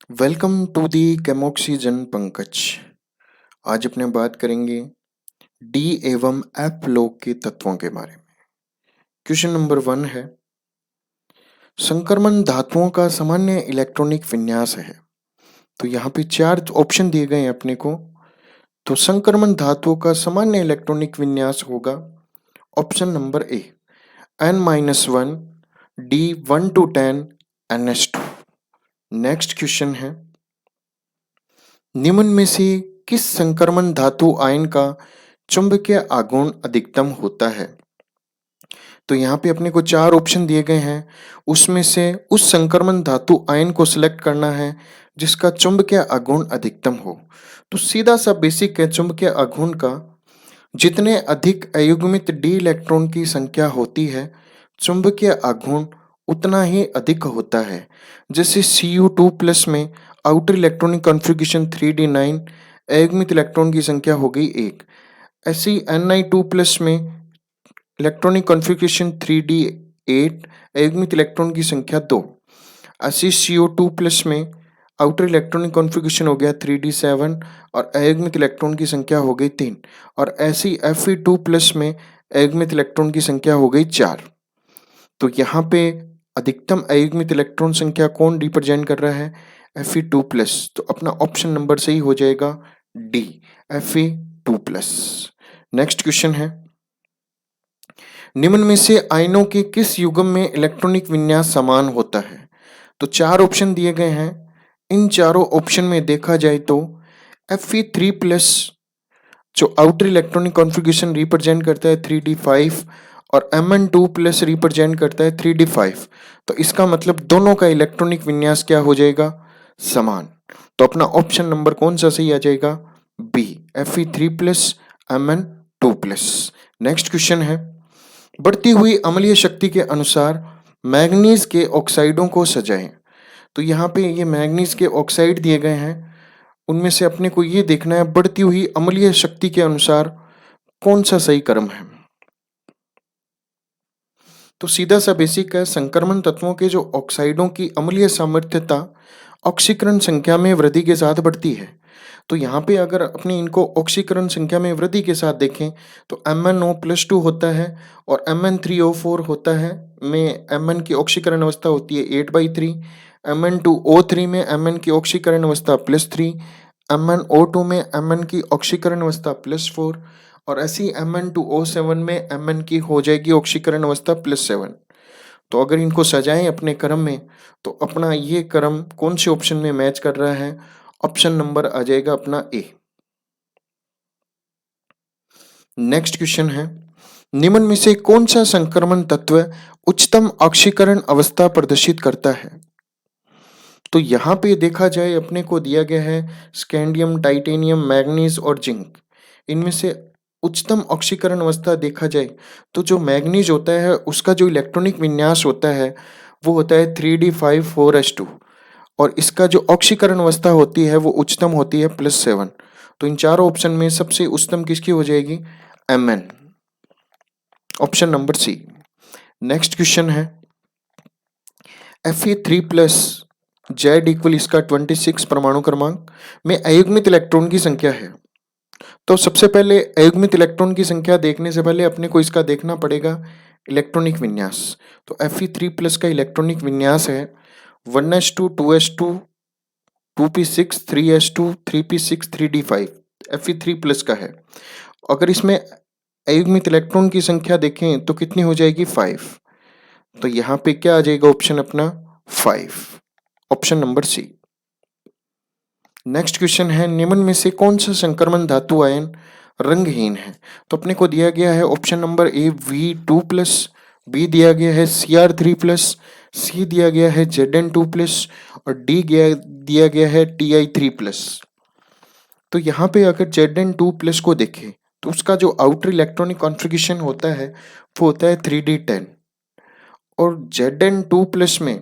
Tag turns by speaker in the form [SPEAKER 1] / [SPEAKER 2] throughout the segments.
[SPEAKER 1] Welcome to the Chemoxygen Pankaj. आज अपने बात करेंगे डी एवं एफ लोग के तत्वों के बारे में। क्वेश्चन नंबर 1 है, संक्रमण धातुओं का सामान्य इलेक्ट्रॉनिक विन्यास है। तो यहाँ पे 4 ऑप्शन दिए गए हैं अपने को। तो संक्रमण धातुओं का सामान्य इलेक्ट्रॉनिक विन्यास होगा option number A, N-1 D 1 to 10 NH2। Next question है, निम्न में से किस संक्रमण धातु आयन का चुंबकीय आघूर्ण अधिकतम होता है? तो यहाँ पे अपने को 4 ऑप्शन दिए गए हैं, उसमें से उस संक्रमण धातु आयन को सिलेक्ट करना है जिसका चुंबकीय आघूर्ण अधिकतम हो। तो सीधा सा बेसिक है चुंबकीय आघूर्ण का, जितने अधिक अयुग्मित डी इलेक्ट्रॉन की संख्या होती है चुंबकीय आघूर्ण उतना ही अधिक होता है। जैसे Cu2+ में आउटर इलेक्ट्रॉनिक कॉन्फ़िगरेशन 3d9, अयुग्मित इलेक्ट्रॉन की संख्या हो गई 1। ऐसे ही Ni2+ में इलेक्ट्रॉनिक कॉन्फ़िगरेशन 3d8, अयुग्मित इलेक्ट्रॉन की संख्या 2। ऐसे CO2+ में आउटर इलेक्ट्रॉनिक कॉन्फ़िगरेशन हो गया 3d7 और अयुग्मित इलेक्ट्रॉन की संख्या हो गई 3। और ऐसे ही Fe2+ में अयुग्मित इलेक्ट्रॉन की संख्या हो गई 4। तो यहाँ पे अधिकतम अयुग्मित इलेक्ट्रॉन संख्या कौन रिप्रेजेंट कर रहा है? Fe2+। तो अपना ऑप्शन नंबर सही हो जाएगा डी, Fe2+। नेक्स्ट क्वेश्चन है, निम्न में से आयनों के किस युग्म में इलेक्ट्रॉनिक विन्यास समान होता है? तो 4 ऑप्शन दिए गए हैं, इन चारों ऑप्शन में देखा जाए तो Fe3+ जो आउटर इलेक्ट्रॉनिक कॉन्फ़िगरेशन रिप्रेजेंट करता है 3d5 और Mn2+ रिप्रेजेंट करता है 3d5। तो इसका मतलब दोनों का इलेक्ट्रॉनिक विन्यास क्या हो जाएगा? समान। तो अपना ऑप्शन नंबर कौन सा सही आ जाएगा? B, Fe3+ Mn2+। Next question है, बढ़ती हुई अम्लीय शक्ति के अनुसार मैग्नीज के ऑक्साइडों को सजाएं। तो यहाँ पे ये मैग्नीज के ऑक्साइड दिए गए हैं, उनमें से अपने को ये देखना है बढ़ती हुई अम्लीय शक्ति के अनुसार कौन सा सही क्रम है। तो सीधा सा बेसिक है, संक्रमण तत्वों के जो ऑक्साइडों की अम्लीय सामर्थ्यता ऑक्सीकरण संख्या में वृद्धि के साथ बढ़ती है। तो यहाँ पे अगर अपने इनको ऑक्सीकरण संख्या में वृद्धि के साथ देखें तो MnO+2 होता है और Mn3O4 होता है, में Mn की ऑक्सीकरण अवस्था होती है 8/3, Mn2O3 में Mn की ऑक्सीकरण अवस्था +3, MnO2 में Mn की ऑक्सीकरण अवस्था +4 और ऐसी Mn2O7 में Mn की हो जाएगी ऑक्सीकरण अवस्था +7। तो अगर इनको सजाएं अपने क्रम में तो अपना ये क्रम कौन से ऑप्शन में मैच कर रहा है? ऑप्शन नंबर आ जाएगा अपना ए। नेक्स्ट क्वेश्चन है, निम्न में से कौन सा संक्रमण तत्व उच्चतम ऑक्सीकरण अवस्था प्रदर्शित करता है? तो यहाँ पे देखा जाए अपने को दिया गया है स्कैंडियम, टाइटेनियम, मैग्नीज और जिंक। इनमें से उच्चतम ऑक्सीकरण अवस्था देखा जाए तो जो मैग्नीज होता है उसका जो इलेक्ट्रॉनिक विन्यास होता है वो होता है 3d5 4s2 और इसका जो ऑक्सीकरण अवस्था होती है वो उच्चतम होती है +7। तो इन चारों ऑप्शन में सबसे उच्चतम किसकी हो जाएगी? Mn, option number C. Next question है, Fe3+ जेड इक्वल इसका 26 परमाणु क्रमांक में अयुग्मित इलेक्ट्रॉन की संख्या है। तो सबसे पहले अयुग्मित इलेक्ट्रॉन की संख्या देखने से पहले अपने को इसका देखना पड़ेगा इलेक्ट्रॉनिक विन्यास। तो Fe3+ का इलेक्ट्रॉनिक विन्यास है 1s2 2s2 2p6 3s2 3p6 3d5, Fe3+ का है। अगर इसमें अयुग्मित इलेक्ट्रॉन की संख्या देखें तो कितनी हो जाएगी? 5। तो यहाँ पे क्या आ जाएगा ऑप्शन अपना? 5, option number C. Next question है, निम्न में से कौन सा संक्रमण धातु आयन रंगहीन है? तो अपने को दिया गया है option number A V2+, B दिया गया है Cr3+, सी दिया गया है Zn2+ और डी दिया गया है Ti3+। तो यहाँ पे अगर Zn2+ को देखें तो उसका जो आउटर इलेक्ट्रॉनिक कॉन्फ़िगरेशन होता है वो होता है 3d10 और Zn2+ में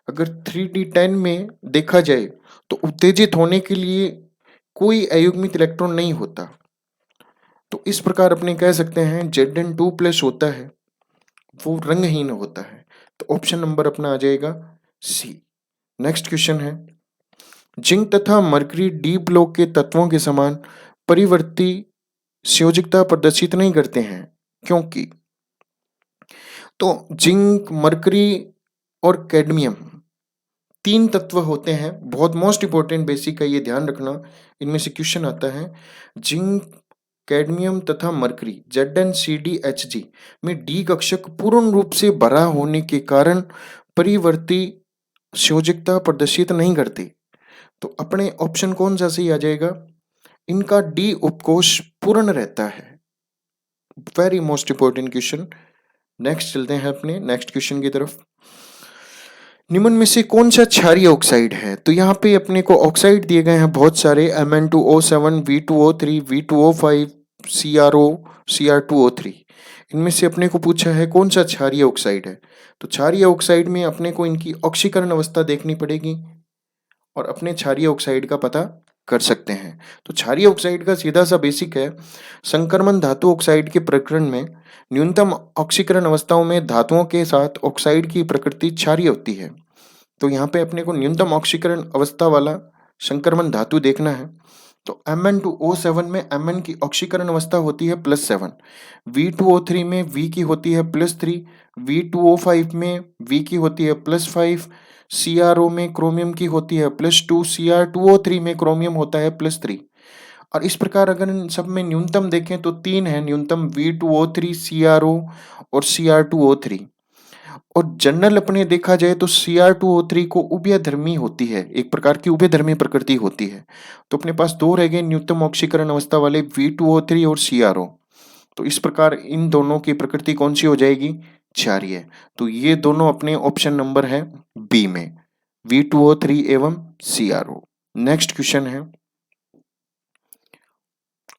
[SPEAKER 1] अगर 3d10 में देखा जाए तो उत्तेजित होने के लिए कोई अयुग्मित इलेक्ट्रॉन नहीं होता। तो इस प्रकार अपने कह सकते हैं Zn2+ होता है वो रंगहीन होता है। तो ऑप्शन नंबर अपना आ जाएगा सी। नेक्स्ट क्वेश्चन है, जिंक तथा मरकरी डी ब्लॉक के तत्वों के समान परिवर्ती संयोजकता प्रदर्शित नहीं करते हैं, क्योंकि तो जिंक, मरकरी और कैडमियम 3 तत्व होते हैं, बहुत मोस्ट इंपॉर्टेंट बेसिक है, ये ध्यान रखना, इनमें से क्वेश्चन आता है। जिंक, कैडमियम तथा मरकरी ZnCdHg में डी कक्षक पूर्ण रूप से भरा होने के कारण परिवर्ती संयोजकता प्रदर्शित नहीं करते। तो अपने ऑप्शन कौन सा सही आ जाएगा? इनका डी उपकोष पूर्ण रहता है। Very most important question. Next चलते हैं अपने नेक्स्ट क्वेश्चन की तरफ। निम्न में से कौन सा क्षारीय ऑक्साइड है? तो यहाँ पे अपने को ऑक्साइड दिए गए हैं बहुत सारे, Mn2O7, V2O3, V2O5, CrO, Cr2O3। इनमें से अपने को पूछा है कौन सा क्षारीय ऑक्साइड है। तो क्षारीय ऑक्साइड में अपने को इनकी ऑक्सीकरण अवस्था देखनी पड़ेगी और अपने क्षारीय ऑक्साइड का पता कर सकते हैं। तो क्षारीय ऑक्साइड का सीधा सा बेसिक है, संक्रमण धातु ऑक्साइड के प्रकरण में न्यूनतम ऑक्सीकरण अवस्थाओं में धातुओं के साथ ऑक्साइड की प्रकृति क्षारीय होती है। तो यहाँ पे अपने को न्यूनतम ऑक्सीकरण अवस्था वाला संक्रमण धातु देखना है। तो Mn2O7 में Mn की ऑक्सीकरण अवस्था होती है +7, V2O3 में V की होती है +3, V2O5 में V की होती है +5, CrO में क्रोमियम की होती है +2, Cr2O3 में क्रोमियम होता है +3। और इस प्रकार अगर इन सब में न्यूनतम देखें तो 3 है न्यूनतम, V2O3, CrO और Cr2O3। और जनरल अपने देखा जाए तो Cr2O3 को उभयधर्मी होती है, एक प्रकार की उभयधर्मी प्रकृति होती है। तो अपने पास 2 रह गए न्यूनतम ऑक्सीकरण अवस्था वाले, V2O3 और CrO। तो इस प्रकार इन दोनों की प्रकृति कौन सी हो जाएगी? क्षारीय। तो ये दोनों अपने ऑप्शन नंबर है बी में, V2O3 एवं CrO। नेक्स्ट क्वेश्चन है,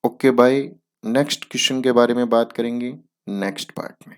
[SPEAKER 1] ओके बाय, नेक्स्ट क्वेश्चन के बारे में बात करेंगे नेक्स्ट पार्ट में।